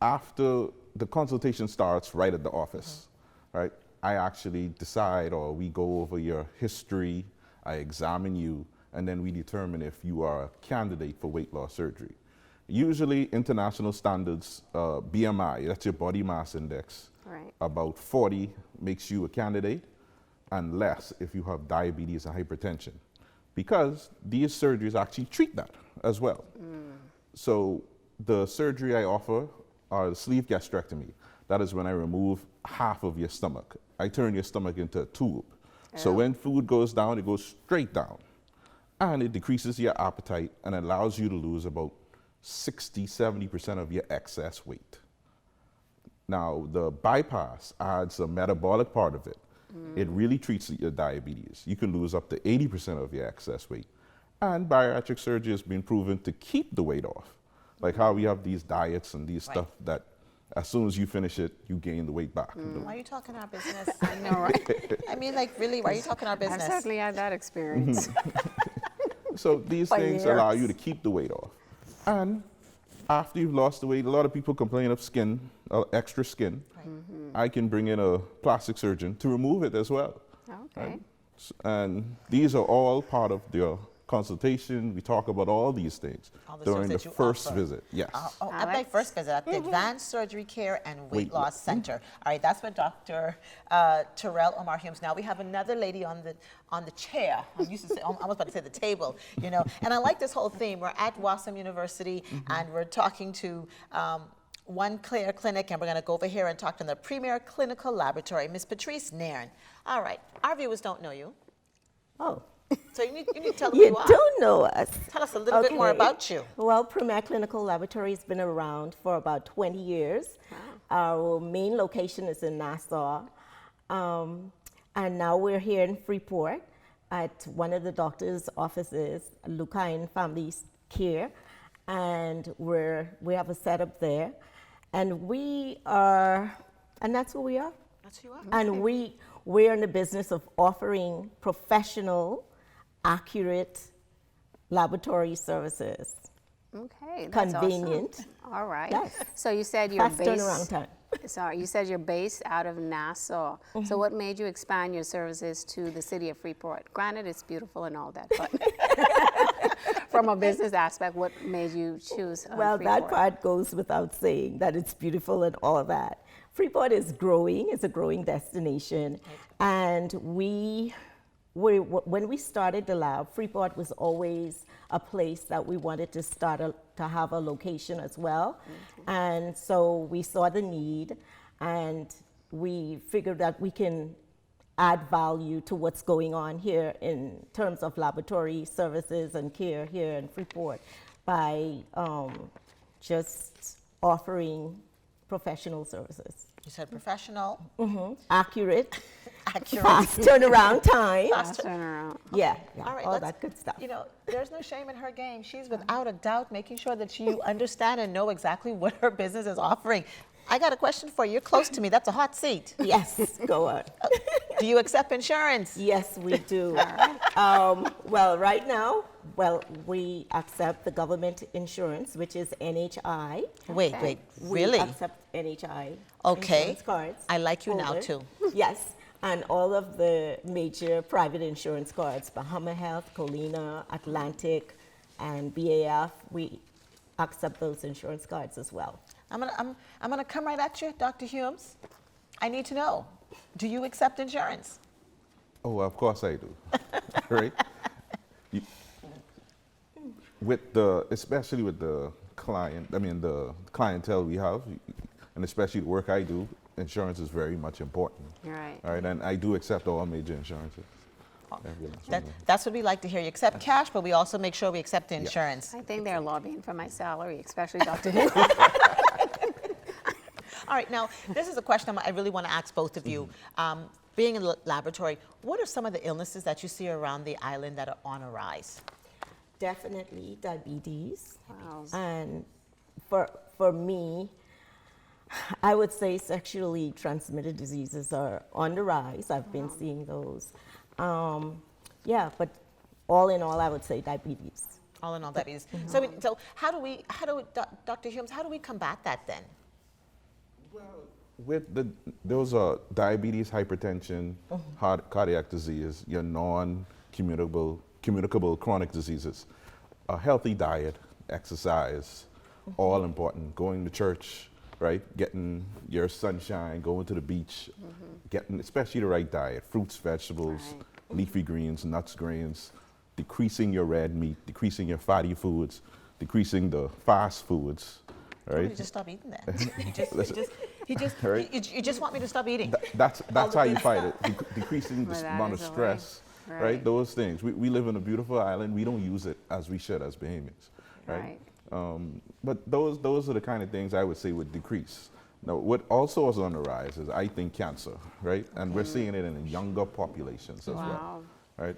after the consultation starts right at the office, right? I actually decide, or we go over your history, I examine you, and then we determine if you are a candidate for weight loss surgery. Usually international standards, BMI, that's your body mass index, Right. about 40 makes you a candidate, and less if you have diabetes and hypertension, because these surgeries actually treat that as well. So the surgery I offer are the sleeve gastrectomy. That is when I remove half of your stomach. I turn your stomach into a tube. So when food goes down, it goes straight down. And it decreases your appetite and allows you to lose about 60, 70% of your excess weight. Now, the bypass adds a metabolic part of it. It really treats your diabetes. You can lose up to 80% of your excess weight. And bariatric surgery has been proven to keep the weight off. Like how we have these diets and these stuff that as soon as you finish it, you gain the weight back. Why are you talking our business? I know, right? I mean, like, really, why are you talking our I've business? certainly had that experience. So these For things allow you years. to keep the weight off. And after you've lost the weight, a lot of people complain of skin, extra skin. I can bring in a plastic surgeon to remove it as well. Okay. And these are all part of your consultation. We talk about all these things All the during the services you first offer. visit. Yes. At my Alex? first visit at the Advanced Surgery Care and Weight Weight Loss Center. All right, that's with Dr. Terrell Omar Humes. Now we have another lady on the chair. I used to say, I'm almost about to say the table, you know. And I like this whole theme. We're at Wasam University, and we're talking to One Clear Clinic, and we're going to go over here and talk to the Premier Clinical Laboratory, Ms. Patrice Nairn. All right, our viewers don't know you, Oh, so you need to tell them who you you are. do know us. Tell us a little bit more Okay. about you. Well, Premier Clinical Laboratory has been around for about 20 years. Our main location is in Nassau. And now we're here in Freeport at one of the doctor's offices, Lukine Family Care. And we have a setup there. And that's who we are. That's who you are. And we're in the business of offering professional, accurate laboratory services. Okay, that's Convenient. awesome. All right. Yes. So you said you're Fast turnaround time. Sorry, you said you're based out of Nassau. So what made you expand your services to the city of Freeport? Granted, it's beautiful and all that, but from a business aspect, what made you choose Well, Freeport? that part goes without saying, that it's beautiful and all of that. Freeport is growing, it's a growing destination. And when we started the lab, Freeport was always a place that we wanted to have a location as well. And so we saw the need, and we figured that we can add value to what's going on here in terms of laboratory services and care here in Freeport by just offering professional services. You said professional, Accurate, accurate. fast turnaround time. Fast turnaround. Yeah, All right, all let's- that good stuff. You know, there's no shame in her game. She's without a doubt making sure that you understand and know exactly what her business is offering. I got a question for you. You're close to me. That's a hot seat. Yes, go on. Do you accept insurance? Yes, we do. Well, right now, we accept the government insurance, which is NHI. Wait, really? We accept NHI Okay. insurance cards. I like you now, Holder. too. Yes, and all of the major private insurance cards, Bahama Health, Colina, Atlantic, and BAF, we accept those insurance cards as well. I'm gonna come right at you, Dr. Humes. I need to know, do you accept insurance? Oh, of course I do. Right? You- especially with the the clientele we have, and especially the work I do, insurance is very much important. Right. All right, and I do accept all major insurances. Every last one of them. That's what we like to hear. You accept cash, but we also make sure we accept the insurance. I think they're lobbying for my salary, especially Dr. Hill. All right, now, this is a question I really want to ask both of you. Being in the laboratory, what are some of the illnesses that you see around the island that are on a rise? Definitely diabetes. Wow. And for me, I would say sexually transmitted diseases are on the rise. I've been seeing those. Yeah, but all in all, I would say diabetes. All in all, diabetes. So how do we, Dr. Humes, how do we combat that then? With those are diabetes, hypertension, cardiac disease, your non-communicable chronic diseases. A healthy diet, exercise, all important. Going to church, right? Getting your sunshine, going to the beach, getting especially the right diet, fruits, vegetables, leafy greens, nuts, grains, decreasing your red meat, decreasing your fatty foods, decreasing the fast foods. Right? You just stop eating that. You just want me to stop eating. That's how you fight it. Decreasing the amount of stress, right? Those things. We live in a beautiful island. We don't use it as we should as Bahamians, right? But those are the kind of things I would say would decrease. Now, what also is on the rise is, I think, cancer, right? And we're seeing it in younger populations as well, right?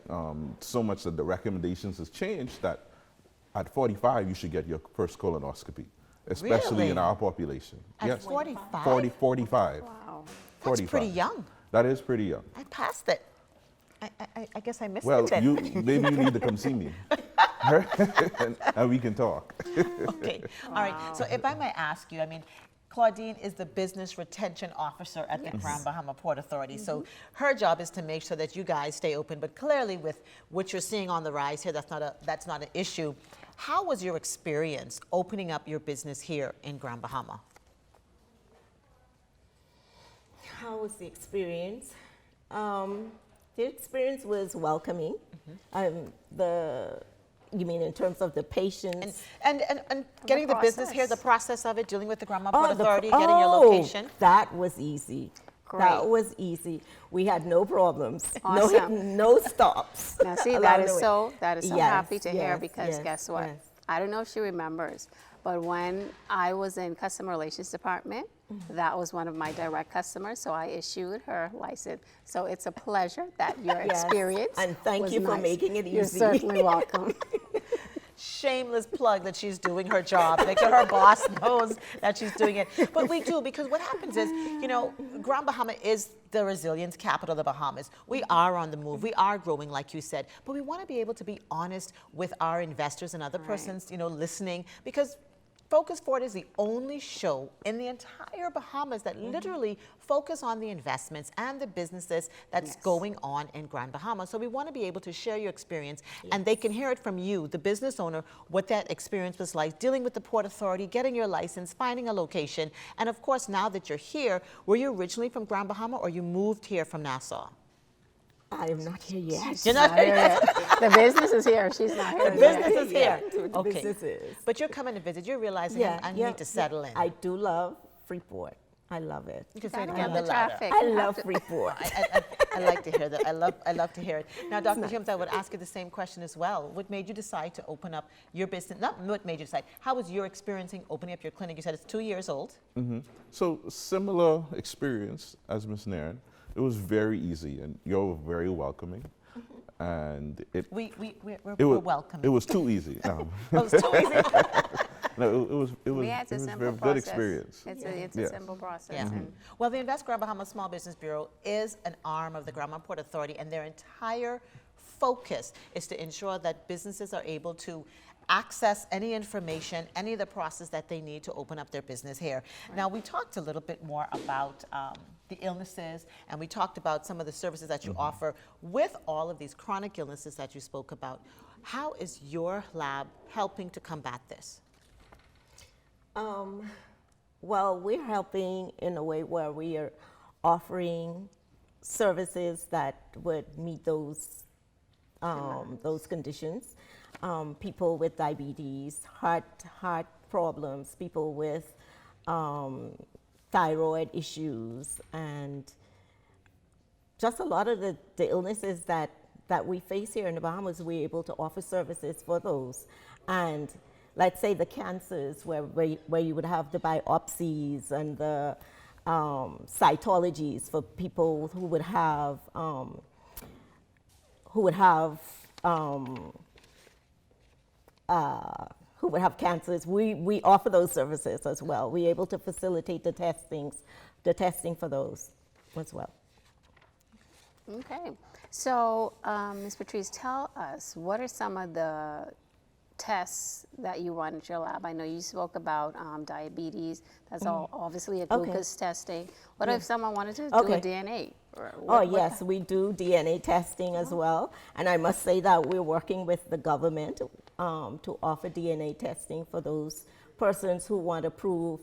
So much that the recommendations has changed that at 45 you should get your first colonoscopy. Especially in our population. At 45? 45. Wow. 45. That's pretty young. That is pretty young. I passed it. I guess I missed Well, it then. maybe you need to come see me. and we can talk. Okay. All right. So if I may ask you, Claudine is the Business Retention Officer at the Grand Bahama Port Authority. So her job is to make sure that you guys stay open. But clearly with what you're seeing on the rise here, that's not an issue. How was your experience opening up your business here in Grand Bahama? How was the experience? The experience was welcoming. You mean in terms of the patients? And getting the business here, the process of it, dealing with the Grand Bahama Port Authority, getting your location? That was easy. Great. That was easy. We had no problems. Awesome. No stops. Now see, that is so happy to hear, because guess what? Yes. I don't know if she remembers, but when I was in customer relations department, that was one of my direct customers, so I issued her license. So it's a pleasure that your experience and thank you for making it easy. You're certainly welcome. Shameless plug that she's doing her job. Make sure her boss knows that she's doing it. But we do, because what happens is, Grand Bahama is the resilience capital of the Bahamas. We are on the move. We are growing, like you said. But we want to be able to be honest with our investors and other persons, listening, because Focus Forward is the only show in the entire Bahamas that literally focus on the investments and the businesses that's going on in Grand Bahama. So we want to be able to share your experience, and they can hear it from you, the business owner, what that experience was like, dealing with the Port Authority, getting your license, finding a location. And of course, now that you're here, were you originally from Grand Bahama or you moved here from Nassau? I am not here yet. You're not here yet. The business is here. She's not here. The business is here. The business is. But you're coming to visit. You're realizing I need to settle in. I do love Freeport. I love it. You can say it Gotta again. love the traffic. I love Freeport. I like to hear that. I love to hear it. Now, Dr. Humes, I would ask you the same question as well. What made you decide to open up your business? Not what made you decide. How was your experiencing opening up your clinic? You said it's 2 years old. So similar experience as Ms. Nairn. It was very easy, and you're very welcoming. And we're welcoming. It was too easy. No. It was too easy. No, it was Yeah, it's a simple very process. good experience. It's a simple process. Yeah. Well, the Invest Grand Bahama Small Business Bureau is an arm of the Grand Bahama Port Authority, and their entire focus is to ensure that businesses are able to access any information, any of the process that they need to open up their business here. Now, we talked a little bit more about the illnesses, and we talked about some of the services that you offer with all of these chronic illnesses that you spoke about. How is your lab helping to combat this? Well, we're helping in a way where we are offering services that would meet those conditions. People with diabetes, heart problems, people with thyroid issues, and just a lot of the illnesses that we face here in the Bahamas, we're able to offer services for those. And let's say the cancers where you would have the biopsies and the cytologies for people who would have cancers. We offer those services as well. We're able to facilitate the testing for those as well. Okay. So, Ms. Patrice, tell us, what are some of the tests that you run at your lab? I know you spoke about diabetes. That's all obviously a glucose testing. What if someone wanted to do a DNA? Yes, we do DNA testing as well. And I must say that we're working with the government to offer DNA testing for those persons who want to prove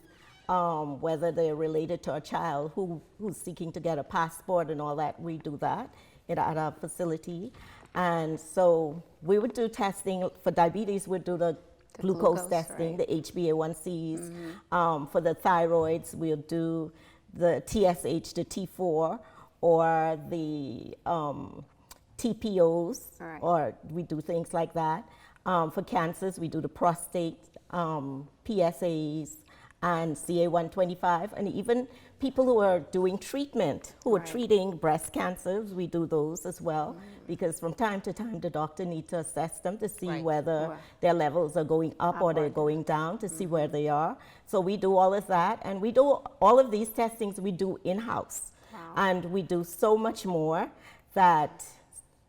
whether they're related to a child who's seeking to get a passport and all that. We do that at our facility. And so we would do testing for diabetes. We'd do the glucose testing, the HbA1cs. For the thyroids, we'll do the TSH, the T4, or the TPOs, or we do things like that. For cancers, we do the prostate, PSAs, and CA125, and even people who are doing treatment, who are treating breast cancers, we do those as well, because from time to time the doctor needs to assess them to see whether their levels are going up or they're going down, to see where they are. So we do all of that, and we do all of these testings we do in-house. And we do so much more that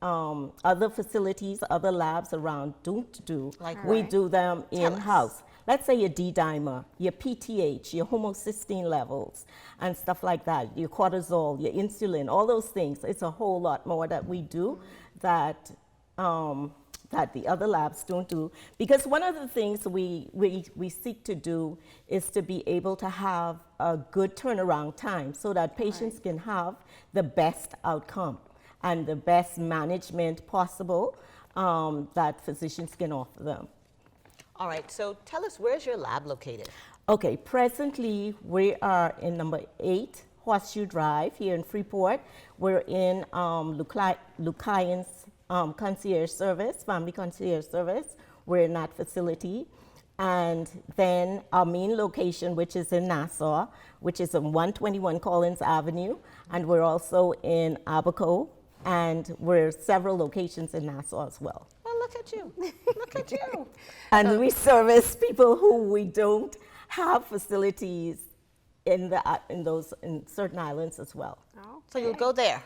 other facilities, other labs around don't do. We do them in-house. Let's say your D-dimer, your PTH, your homocysteine levels, and stuff like that, your cortisol, your insulin, all those things. It's a whole lot more that we do that the other labs don't do. Because one of the things we seek to do is to be able to have a good turnaround time so that patients can have the best outcome and the best management possible that physicians can offer them. All right, so tell us, where's your lab located? Okay, presently we are in number 8 Horseshoe Drive here in Freeport. We're in Lucayan's concierge service, family concierge service. We're in that facility. And then our main location, which is in Nassau, which is on 121 Collins Avenue. And we're also in Abaco, and we're several locations in Nassau as well. Look at you. Look at you. And we service people who we don't have facilities in certain islands as well. So you'll go there?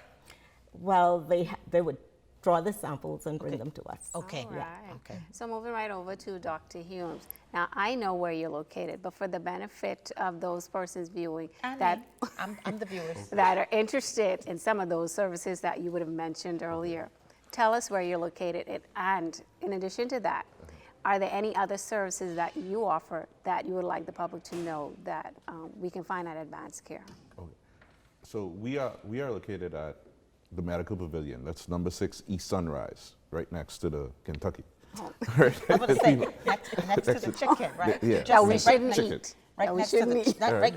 Well, they would draw the samples and bring them to us. Okay. Okay. So moving right over to Dr. Humes. Now, I know where you're located, but for the benefit of those persons viewing I'm the viewers that are interested in some of those services that you would have mentioned earlier, tell us where you're located, and in addition to that, are there any other services that you offer that you would like the public to know that we can find at Advanced Care? Okay. So we are located at the Medical Pavilion. That's number 6 East Sunrise, right next to the Kentucky. I'm going to say, next to the chicken, right? Yeah. That we shouldn't eat. Right next to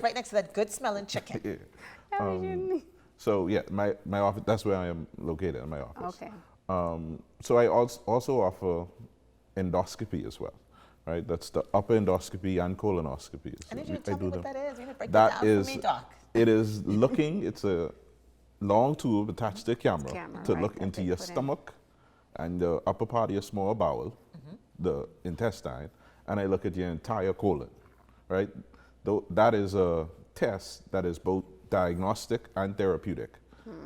right next to that good smelling chicken. Yeah. So yeah, my office, that's where I am located, in my office. Okay. So I also offer endoscopy as well, right? That's the upper endoscopy and colonoscopy. I need you to tell me what that is. You need to break that that down for me, Doc. It is it's a long tube attached to a camera to look into your stomach and the upper part of your small bowel, the intestine, and I look at your entire colon, right? That is a test that is both diagnostic and therapeutic.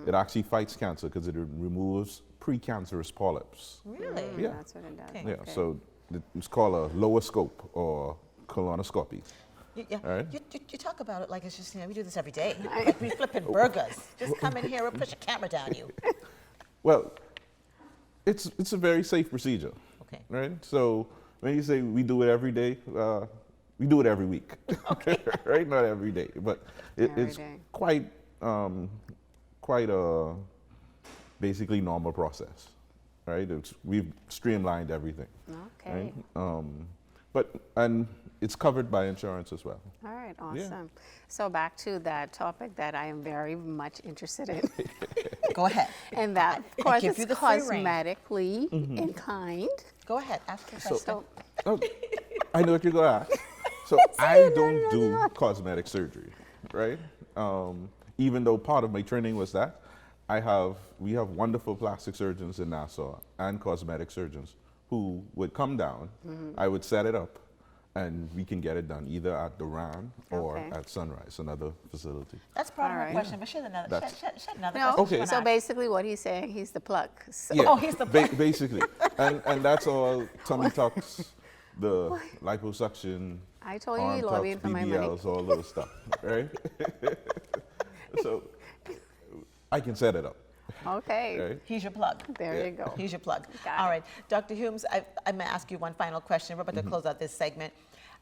It actually fights cancer because it removes precancerous polyps. Really? Yeah. That's what it does. Yeah. Okay. So it's called a lower scope or colonoscopy. You talk about it like it's just, we do this every day. Like we flipping burgers. Just come in here and push a camera down you. Well, it's a very safe procedure. Okay. Right? So when you say we do it every day, we do it every week. Okay. Right? Not every day, but it's quite quite a basically normal process, right? We've streamlined everything. Okay. Right? And it's covered by insurance as well. All right, awesome. So back to that topic that I am very much interested in. Go ahead. And that, of course, give it's you the free rein. cosmetically inclined. Go ahead. Ask your question. So, Oh, I know what you're going to ask. So I don't do cosmetic surgery, right? Even though part of my training was that, we have wonderful plastic surgeons in Nassau and cosmetic surgeons who would come down, I would set it up, and we can get it done either at the RAM or at Sunrise, another facility. That's part of All her right. question, but she had another, she had another no, question. Okay. so basically what he's saying, he's the plug. So. Yeah, Oh, he's the basically. And that's all tummy tucks, the liposuction, I told you arm you're tucks, lobbying for my money. BBLs, all those stuff, right? So I can set it up. Okay. Right? He's your plug. There you go. He's your plug. Got All it. right. Dr. Humes, I'm going to ask you one final question. We're about to close out this segment.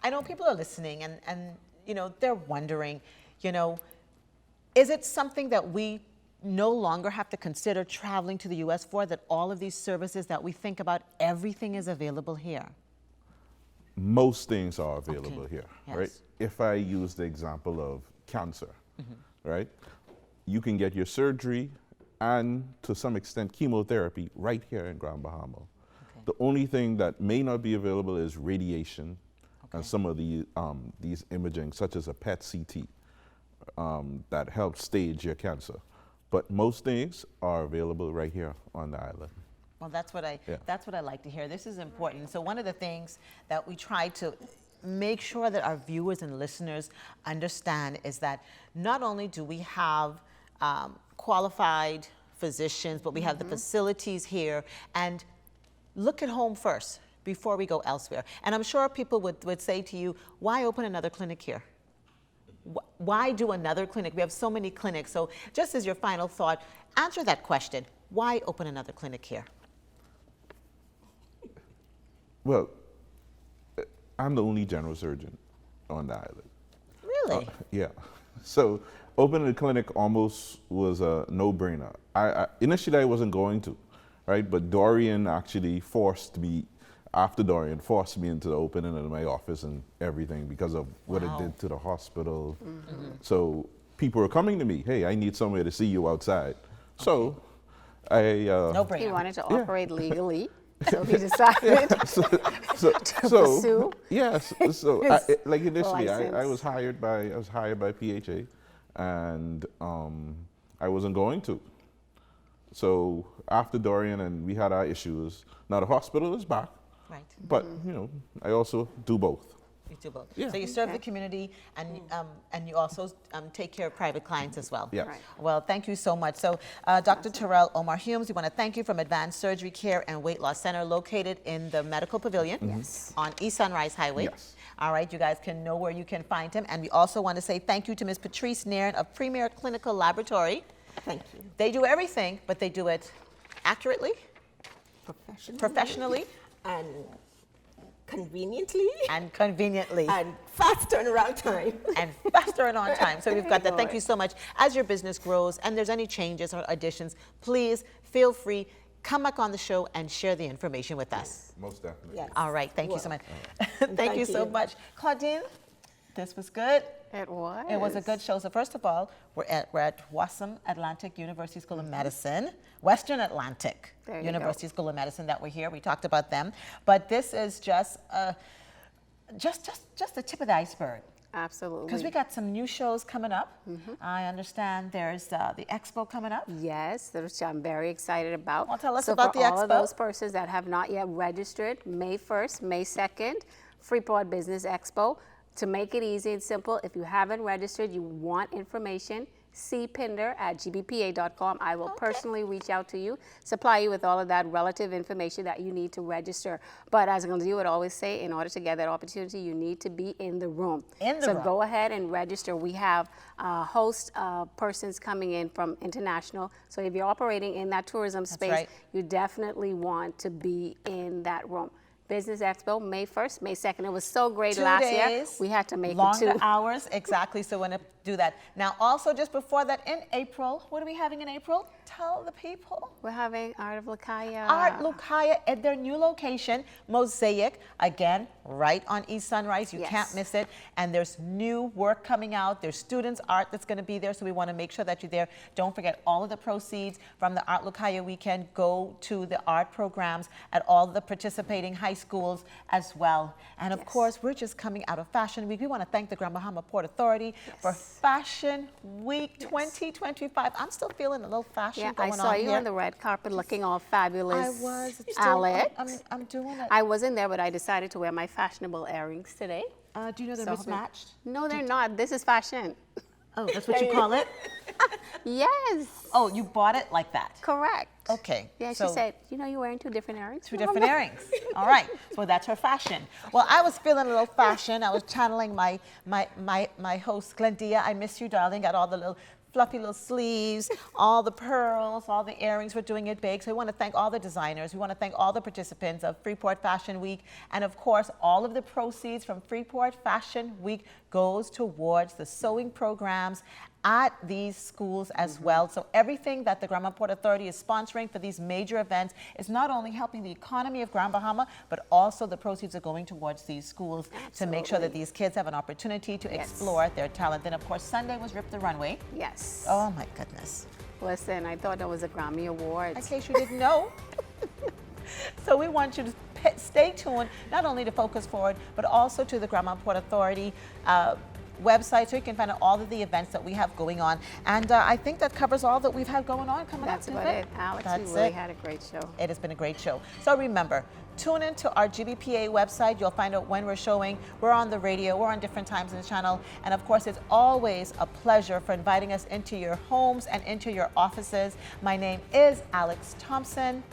I know people are listening and you know, they're wondering, you know, is it something that we no longer have to consider traveling to the U.S. for, that all of these services that we think about, everything is available here? Most things are available Okay. here, Yes. right? If I use the example of cancer, right? You can get your surgery and to some extent chemotherapy right here in Grand Bahama. Okay. The only thing that may not be available is radiation and some of these imaging, such as a PET CT, that helps stage your cancer. But most things are available right here on the island. Well, that's what I like to hear. This is important. So one of the things that we try to make sure that our viewers and listeners understand is that not only do we have qualified physicians, but we have the facilities here, and look at home first before we go elsewhere. And I'm sure people would say to you, why open another clinic here? Why do another clinic? We have so many clinics. So just as your final thought, answer that question. Why open another clinic here? Well, I'm the only general surgeon on the island. Really? Yeah. So opening a clinic almost was a no-brainer. Initially, I wasn't going to, right? But Dorian actually forced me into the opening of my office and everything because of what it did to the hospital. So people were coming to me, hey, I need somewhere to see you outside. So I... No brainer. He wanted to operate legally. So he decided to pursue. Yes. So like initially, I was hired by PHA, and I wasn't going to. So after Dorian and we had our issues, now the hospital is back. Right. But you know, I also do both. You do both. Yeah. So you serve the community and you also take care of private clients as well. Yes. Right. Well, thank you so much. So Dr. Terrell Omar Humes, we want to thank you from Advanced Surgery Care and Weight Loss Center located in the Medical Pavilion on East Sunrise Highway. Yes. All right, you guys can know where you can find him. And we also want to say thank you to Ms. Patrice Nairn of Premier Clinical Laboratory. Thank you. They do everything, but they do it accurately, professionally, and conveniently. and conveniently. And fast turnaround time. And faster and on time. So we've got that. Thank you so much. As your business grows and there's any changes or additions, please feel free, come back on the show and share the information with us. Most definitely. Yes. All right. Thank you so much. Thank Thank you so you. much. Claudine, this was good. It was. It was a good show. So first of all, we're at Wasam Atlantic University School of Medicine, Western Atlantic There you University School of Medicine that we're here. We talked about them, but this is just the tip of the iceberg. Absolutely. Because we got some new shows coming up. I understand there's the expo coming up. Yes, which I'm very excited about. Well, tell us so about for the all of expo. those persons that have not yet registered, May 1st, May 2nd, Freeport Business Expo. To make it easy and simple, if you haven't registered, you want information, cpinder@gbpa.com. I will personally reach out to you, supply you with all of that relative information that you need to register. But as you would always say, in order to get that opportunity, you need to be in the room. So go ahead and register. We have a host of persons coming in from international. So if you're operating in that tourism space, right. you definitely want to be in that room. Business Expo, May 1st, May 2nd. It was so great 2 last days, year. We had to make longer it 2. hours, exactly. So we're going to do that. Now, also just before that, in April, what are we having in April? Tell the people. We're having Art of Lucaya. Art Lucaya at their new location, Mosaic, again, right on East Sunrise. You can't miss it. And there's new work coming out. There's students' art that's going to be there, so we want to make sure that you're there. Don't forget, all of the proceeds from the Art Lucaya weekend go to the art programs at all the participating high schools as well. And of course, we're just coming out of Fashion Week. We want to thank the Grand Bahama Port Authority for Fashion Week 2025. I'm still feeling a little fashion going on I saw you here. on the red carpet looking all fabulous. I was. Alex. I'm doing it. I wasn't there, but I decided to wear my fashionable earrings today. Do you know they're mismatched? No, they're not. This is fashion. Oh, that's what you call it? Yes. Oh, you bought it like that? Correct. Okay. Yeah, so she said, you know, you're wearing 2 different earrings. 2 different earrings. All right. So that's her fashion. Well, I was feeling a little fashion. I was channeling my host, Glendia. I miss you, darling. Got all the little fluffy little sleeves, all the pearls, all the earrings. We're doing it big. So we want to thank all the designers. We want to thank all the participants of Freeport Fashion Week. And of course, all of the proceeds from Freeport Fashion Week goes towards the sewing programs at these schools as well. So everything that the Grand Bahama Port Authority is sponsoring for these major events is not only helping the economy of Grand Bahama, but also the proceeds are going towards these schools to make sure that these kids have an opportunity to explore their talent. Then of course, Sunday was Rip the Runway. Yes. Oh my goodness. Listen, I thought that was a Grammy Award. In case you didn't know. So we want you to stay tuned, not only to Focus Forward, but also to the Grand Bahama Port Authority website, so you can find out all of the events that we have going on. And I think that covers all that we've had going on coming That's up. about it. Alex, we really had a great show. It has been a great show. So remember, tune into our GBPA website. You'll find out when we're showing. We're on the radio. We're on different times in the channel. And of course, it's always a pleasure for inviting us into your homes and into your offices. My name is Alex Thompson.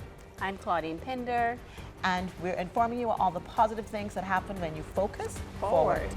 I'm Claudine Pinder. And we're informing you of all the positive things that happen when you focus forward.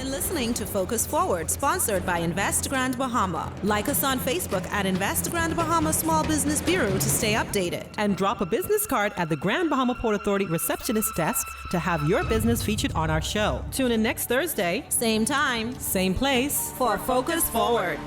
Listening to Focus Forward, sponsored by Invest Grand Bahama. Like us on Facebook at Invest Grand Bahama Small Business Bureau to stay updated. And drop a business card at the Grand Bahama Port Authority receptionist desk to have your business featured on our show. Tune in next Thursday, same time, same place, for Focus Forward.